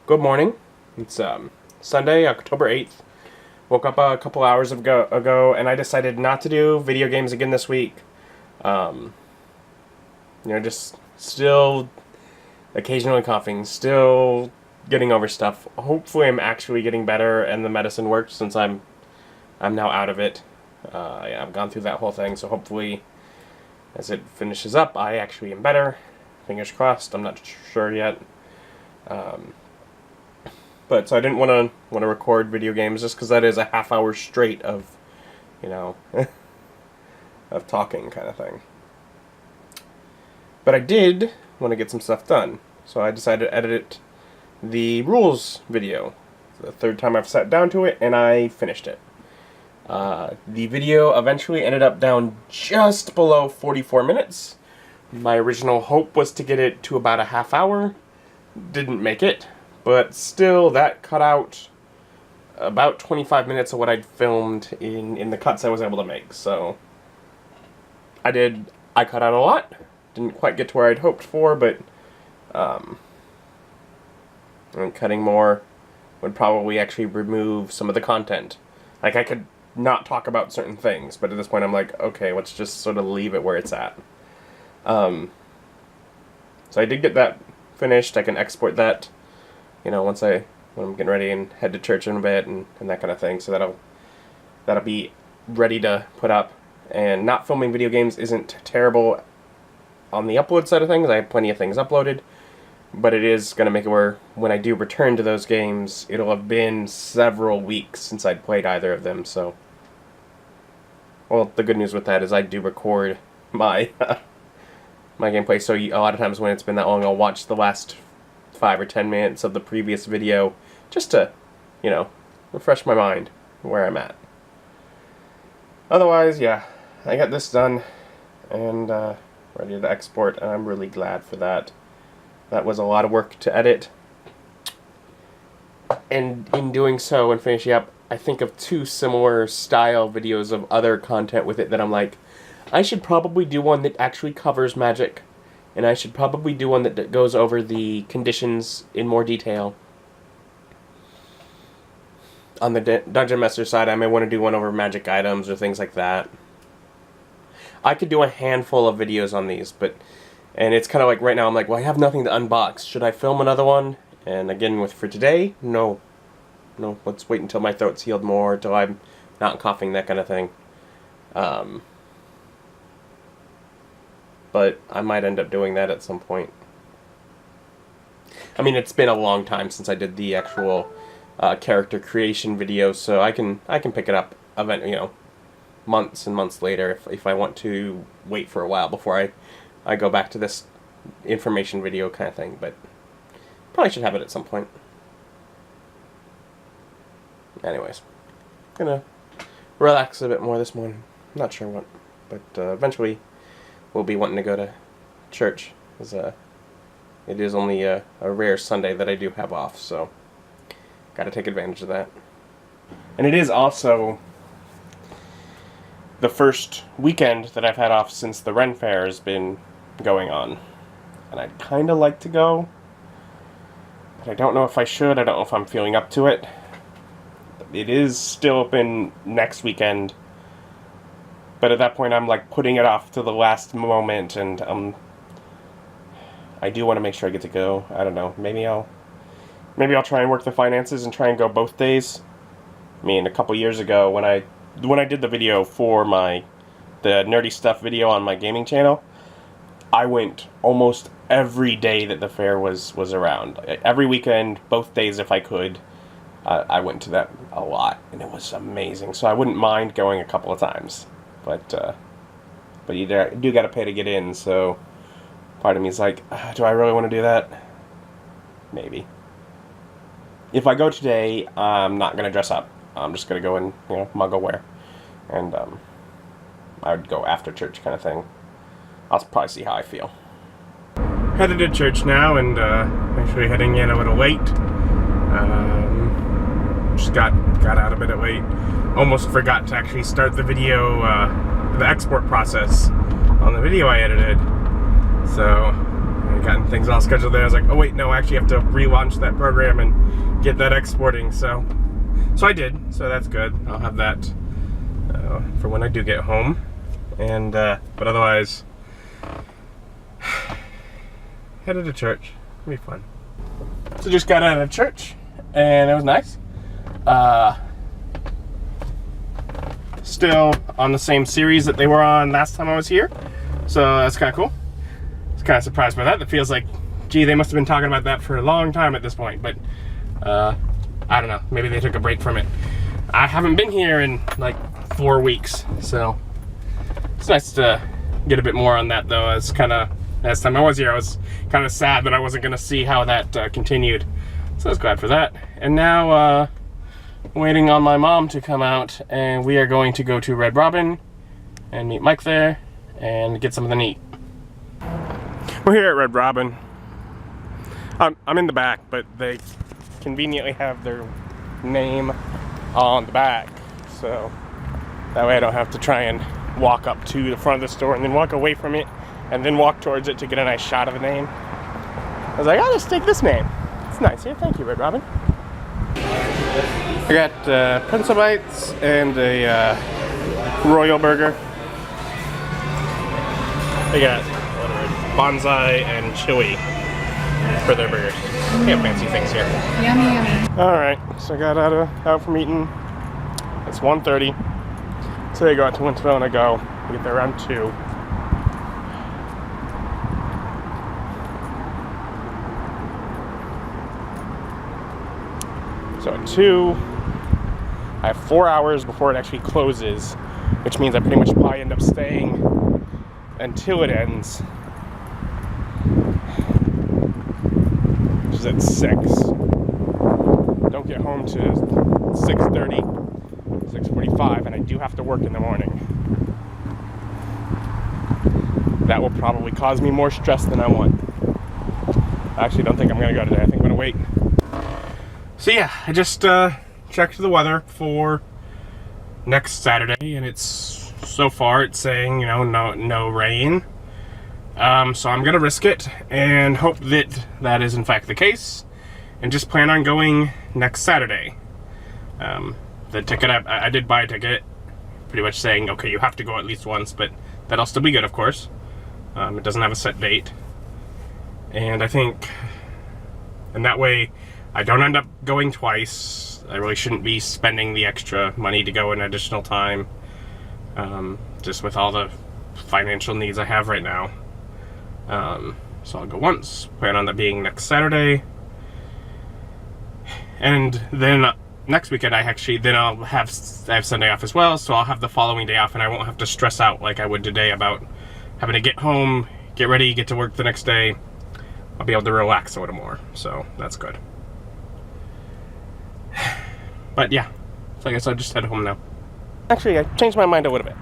Good morning. It's Sunday, October 8th. Woke up a couple hours ago, and I decided not to do video games again this week. Just still occasionally coughing, still getting over stuff. Hopefully I'm actually getting better and the medicine worked since I'm now out of it. I've gone through that whole thing, so hopefully as it finishes up, I actually am better. Fingers crossed. I'm not sure yet. But so I didn't want to record video games just because that is a half hour straight of, of talking kind of thing. But I did want to get some stuff done, so I decided to edit the rules video. It's the third time I've sat down to it, and I finished it. The video eventually ended up down just below 44 minutes. My original hope was to get it to about a half hour. Didn't make it. But still, that cut out about 25 minutes of what I'd filmed in the cuts I was able to make. So I cut out a lot. Didn't quite get to where I'd hoped for, but cutting more would probably actually remove some of the content. Like, I could not talk about certain things, but at this point I'm like, okay, let's just sort of leave it where it's at. So I did get that finished. I can export that, when I'm getting ready and head to church in a bit and that kind of thing. So that'll be ready to put up. And not filming video games isn't terrible on the upload side of things. I have plenty of things uploaded, but it is going to make it where when I do return to those games, it'll have been several weeks since I'd played either of them. So, well, the good news with that is I do record my my gameplay. So a lot of times when it's been that long, I'll watch the last 5 or 10 minutes of the previous video just to, refresh my mind where I'm at. Otherwise, yeah, I got this done and ready to export, and I'm really glad for that. That was a lot of work to edit. And in doing so and finishing up, I think of 2 similar style videos of other content with it that I'm like, I should probably do one that actually covers magic. And I should probably do one that goes over the conditions in more detail. On the Dungeon Master side, I may want to do one over magic items or things like that. I could do a handful of videos on these, and it's kind of like right now I'm like, well, I have nothing to unbox. Should I film another one? And again, for today, no, let's wait until my throat's healed more, until I'm not coughing, that kind of thing. But I might end up doing that at some point. I mean, it's been a long time since I did the actual character creation video, so I can pick it up months and months later if I want to wait for a while before I go back to this information video kind of thing. But probably should have it at some point. Anyways, gonna relax a bit more this morning. Not sure what, but eventually we'll be wanting to go to church, because it is only a rare Sunday that I do have off, so got to take advantage of that. And it is also the first weekend that I've had off since the Ren Faire has been going on, and I'd kind of like to go, but I don't know if I should. I don't know if I'm feeling up to it. It is still open next weekend, but at that point I'm like putting it off to the last moment, and I do want to make sure I get to go. I don't know. Maybe I'll try and work the finances and try and go both days. I mean, a couple years ago when I did the video for the nerdy stuff video on my gaming channel, I went almost every day that the fair was around. Every weekend, both days if I could. I went to that a lot, and it was amazing. So I wouldn't mind going a couple of times. But you do got to pay to get in, so part of me is like, do I really want to do that? Maybe. If I go today, I'm not going to dress up. I'm just going to go in, muggle wear. And I would go after church kind of thing. I'll probably see how I feel. Headed to church now, and actually heading in a little late. Just got out a bit late. Almost forgot to actually start the video, the export process on the video I edited. So I gotten things all scheduled there. I was like, oh wait, no, I actually have to relaunch that program and get that exporting. So I did. So that's good. I'll have that for when I do get home. And but otherwise, headed to church. It'll be fun. So just got out of church, and it was nice. Still on the same series that they were on last time I was here, so that's kind of cool. I was kind of surprised by that. It feels like, gee, they must have been talking about that for a long time at this point, but I don't know, maybe they took a break from it. I haven't been here in like 4 weeks, so it's nice to get a bit more on that, though. It's kind of, last time I was here, I was kind of sad that I wasn't going to see how that continued, so I was glad for that. And now waiting on my mom to come out, and we are going to go to Red Robin and meet Mike there and get something to eat. We're here at Red Robin. I'm in the back, but they conveniently have their name on the back, so that way I don't have to try and walk up to the front of the store and then walk away from it and then walk towards it to get a nice shot of the name. I was like, I'll just take this name. It's nice here. Thank you, Red Robin. I got pretzel bites and a royal burger. They got bonsai and chili for their burgers. They have fancy things here. Yummy, yummy. Alright, so I got out from eating. It's 1:30. So I go out to Winston and I go. I get there around 2. So at 2, I have 4 hours before it actually closes, which means I pretty much probably end up staying until it ends, which is at 6. Don't get home to 6:30, 6:45, and I do have to work in the morning. That will probably cause me more stress than I want. I actually don't think I'm going to go today. I think I'm going to wait. So yeah, I just checked the weather for next Saturday, and it's, so far it's saying, you know, no rain. So I'm gonna risk it and hope that that is in fact the case, and just plan on going next Saturday. The ticket, I did buy a ticket, pretty much saying, okay, you have to go at least once, but that'll still be good, of course. It doesn't have a set date, and I think, and that way I don't end up going twice. I really shouldn't be spending the extra money to go an additional time, just with all the financial needs I have right now. So I'll go once, plan on that being next Saturday, and then next weekend I have Sunday off as well, so I'll have the following day off, and I won't have to stress out like I would today about having to get home, get ready, get to work the next day. I'll be able to relax a little more, so that's good. But yeah, so I guess I'll just head home now. Actually, I changed my mind a little bit.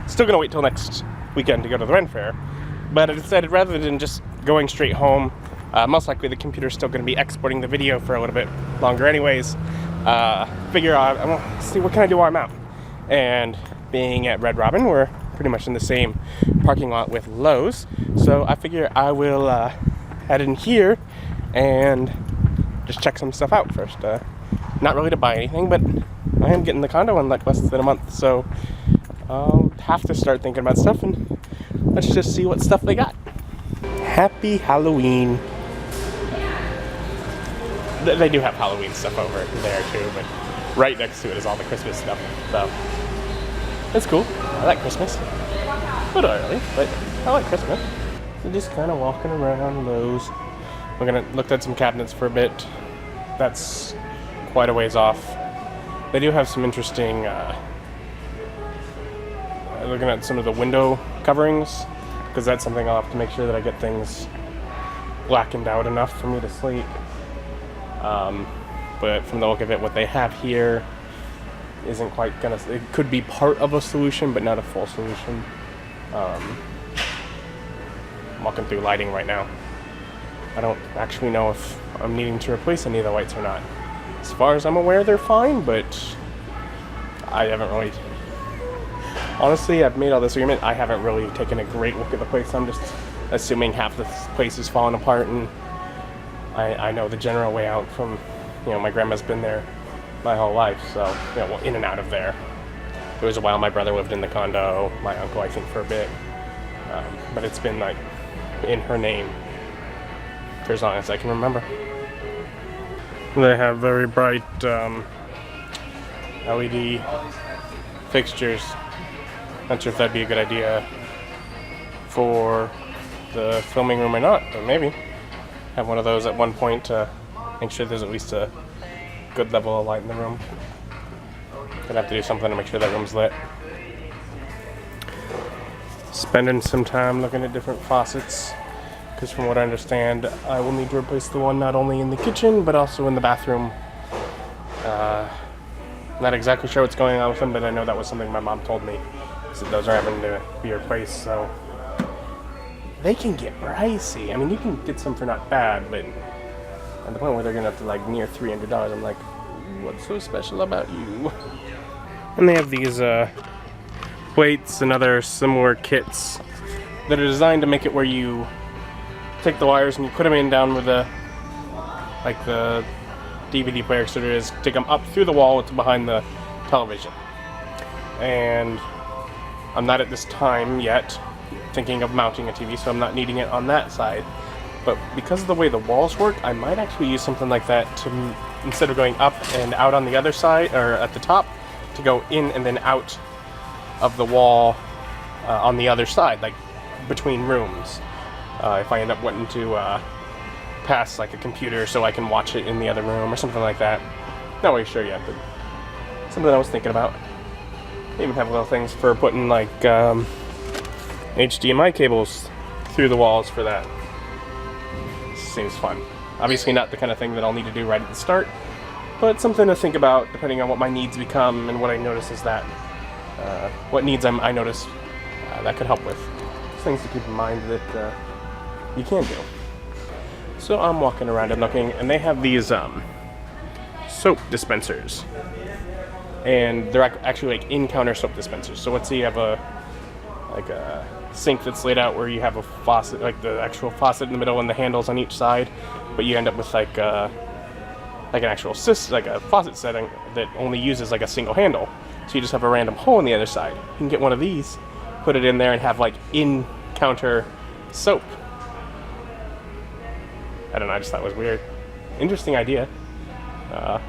Still gonna wait till next weekend to go to the Ren Faire, but I decided rather than just going straight home, most likely the computer's still gonna be exporting the video for a little bit longer anyways. Figure out, I want to see what can I do while I'm out. And being at Red Robin, we're pretty much in the same parking lot with Lowe's, so I figure I will head in here and just check some stuff out first. Not really to buy anything, but I am getting the condo in like less than a month, so I'll have to start thinking about stuff, and let's just see what stuff they got. Happy Halloween. They do have Halloween stuff over there too, but right next to it is all the Christmas stuff, so it's cool. I like Christmas. A little early, but I like Christmas. So just kind of walking around Lowe's. We're gonna look at some cabinets for a bit. That's quite a ways off. They do have some interesting, looking at some of the window coverings, because that's something I'll have to make sure that I get things blackened out enough for me to sleep. But from the look of it, what they have here isn't quite gonna, it could be part of a solution, but not a full solution. I'm walking through lighting right now. I don't actually know if I'm needing to replace any of the lights or not. As far as I'm aware, they're fine, but I haven't really... Honestly, I've made all this agreement. I haven't really taken a great look at the place. I'm just assuming half the place is falling apart, and I know the general way out from, my grandma's been there my whole life, so, well, in and out of there. There was a while my brother lived in the condo, my uncle, I think, for a bit, but it's been, like, in her name for as long as I can remember. They have very bright LED fixtures. Not sure if that'd be a good idea for the filming room or not, but maybe have one of those at one point to make sure there's at least a good level of light in the room. Gonna have to do something to make sure that room's lit. Spending some time looking at different faucets, because from what I understand, I will need to replace the one not only in the kitchen but also in the bathroom. Not exactly sure what's going on with them, but I know that was something my mom told me, so those are having to be replaced. So they can get pricey. I mean, you can get some for not bad, but at the point where they're gonna have to like near $300, I'm like, what's so special about you? And they have these plates and other similar kits that are designed to make it where you take the wires and you put them in down with the DVD player, so it is, take them up through the wall to behind the television. And I'm not at this time yet thinking of mounting a TV, so I'm not needing it on that side. But because of the way the walls work, I might actually use something like that to, instead of going up and out on the other side, or at the top, to go in and then out of the wall on the other side, like between rooms. If I end up wanting to pass like a computer so I can watch it in the other room or something like that. Not really sure yet, but something I was thinking about. They even have little things for putting like HDMI cables through the walls for that. Seems fun. Obviously not the kind of thing that I'll need to do right at the start, but something to think about depending on what my needs become and what I notice is that what needs I notice that could help with. Things to keep in mind that you can do. So I'm walking around and looking, and they have these soap dispensers, and they're actually like in-counter soap dispensers. So let's say you have a sink that's laid out where you have a faucet, like the actual faucet in the middle and the handles on each side, but you end up with like an actual like a faucet setting that only uses like a single handle. So you just have a random hole in the other side. You can get one of these, put it in there, and have like in-counter soap. I don't know, I just thought it was weird. Interesting idea. I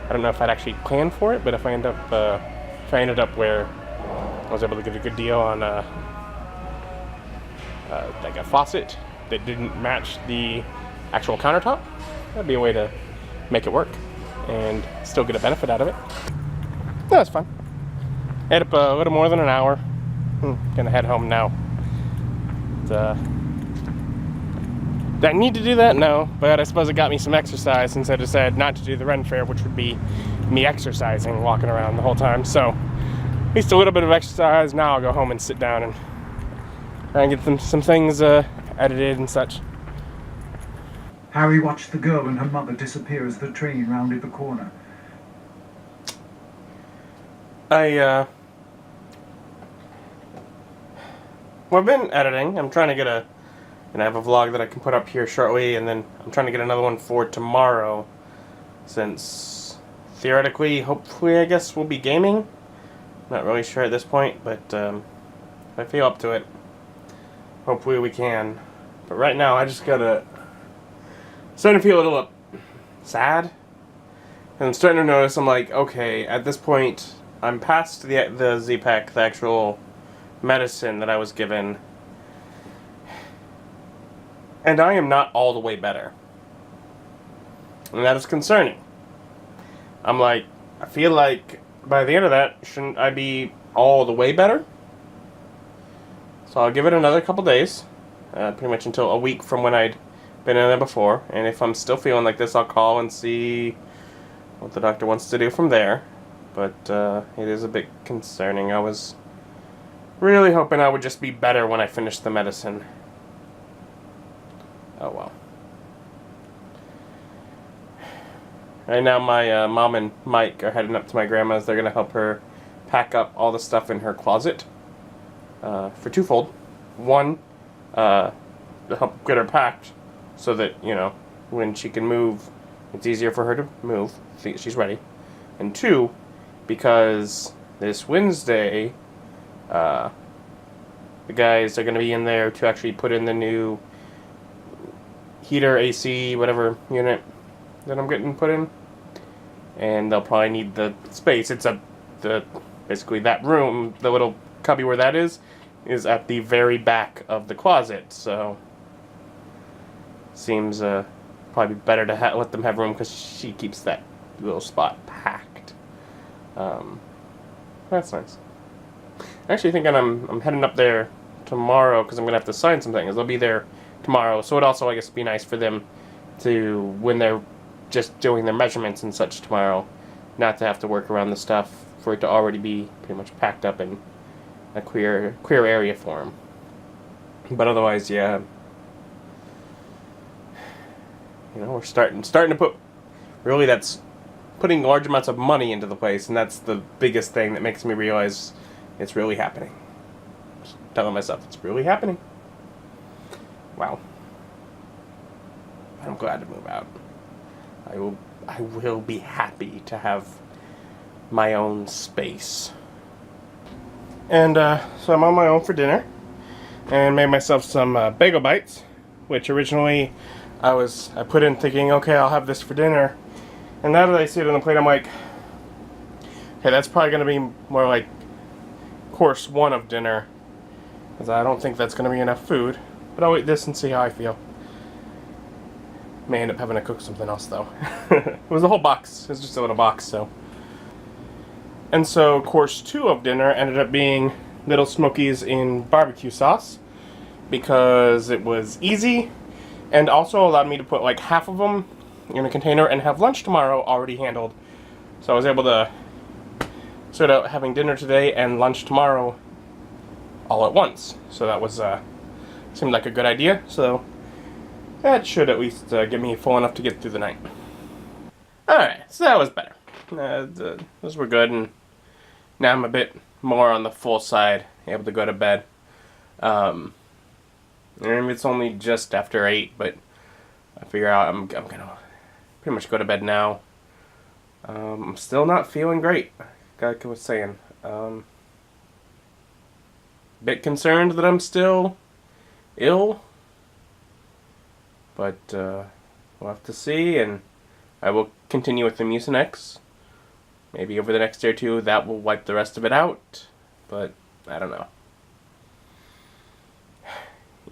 don't know if I'd actually plan for it, but if I ended up where I was able to get a good deal on like a faucet that didn't match the actual countertop, that'd be a way to make it work and still get a benefit out of it. No, that's fun. Had up a little more than an hour. Gonna head home now. Do I need to do that? No, but I suppose it got me some exercise since I decided not to do the Ren Faire, which would be me exercising, walking around the whole time. So, at least a little bit of exercise. Now I'll go home and sit down and try and get some things edited and such. Harry watched the girl and her mother disappear as the train rounded the corner. Well, I've been editing. I'm trying to get and I have a vlog that I can put up here shortly, and then I'm trying to get another one for tomorrow, since theoretically, hopefully, I guess we'll be gaming. Not really sure at this point, but if I feel up to it, hopefully we can. But right now, I just starting to feel a little sad, and I'm starting to notice, I'm like, okay, at this point, I'm past the Z-Pack, the actual medicine that I was given, and I am not all the way better. And that is concerning. I'm like, I feel like by the end of that, shouldn't I be all the way better? So I'll give it another couple days, pretty much until a week from when I'd been in there before. And if I'm still feeling like this, I'll call and see what the doctor wants to do from there. But it is a bit concerning. I was really hoping I would just be better when I finished the medicine. Oh well. Right now my mom and Mike are heading up to my grandma's. They're going to help her pack up all the stuff in her closet for twofold. One, to help get her packed so that, you know, when she can move, it's easier for her to move. She's ready. And 2, because this Wednesday, the guys are going to be in there to actually put in the new heater, AC, whatever unit that I'm getting put in. And they'll probably need the space. It's basically that room, the little cubby where that is at the very back of the closet. So seems probably better to let them have room because she keeps that little spot packed. That's nice. Actually, thinking I'm heading up there tomorrow because I'm gonna have to sign some things. They'll be there tomorrow, so it also, I guess, be nice for them to, when they're just doing their measurements and such tomorrow, not to have to work around the stuff, for it to already be pretty much packed up in a clear area for them. But otherwise, yeah, you know, we're starting to put, really, that's putting large amounts of money into the place, and that's the biggest thing that makes me realize it's really happening. Just telling myself it's really happening. Wow. I'm glad to move out. I will be happy to have my own space. And so I'm on my own for dinner, and made myself some bagel bites, which originally I put in thinking, okay, I'll have this for dinner. And now that I see it on the plate, I'm like, okay, that's probably going to be more like course 1 of dinner, because I don't think that's going to be enough food. But I'll eat this and see how I feel. May end up having to cook something else, though. It was a whole box. It was just a little box, so. And so course 2 of dinner ended up being Little Smokies in barbecue sauce, because it was easy, and also allowed me to put like half of them in a container and have lunch tomorrow already handled. So I was able to sort out having dinner today and lunch tomorrow all at once. So that was seemed like a good idea. So that should at least get me full enough to get through the night. Alright, so that was better. Those were good, and now I'm a bit more on the full side, able to go to bed. And it's only just after 8, but I figure out I'm gonna pretty much go to bed now. I'm still not feeling great, like I was saying. Bit concerned that I'm still ill, but we'll have to see, and I will continue with the Mucinex. Maybe over the next day or two that will wipe the rest of it out, but I don't know.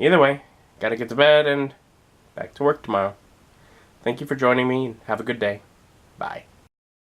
Either way, gotta get to bed and back to work tomorrow. Thank you for joining me, and have a good day. Bye.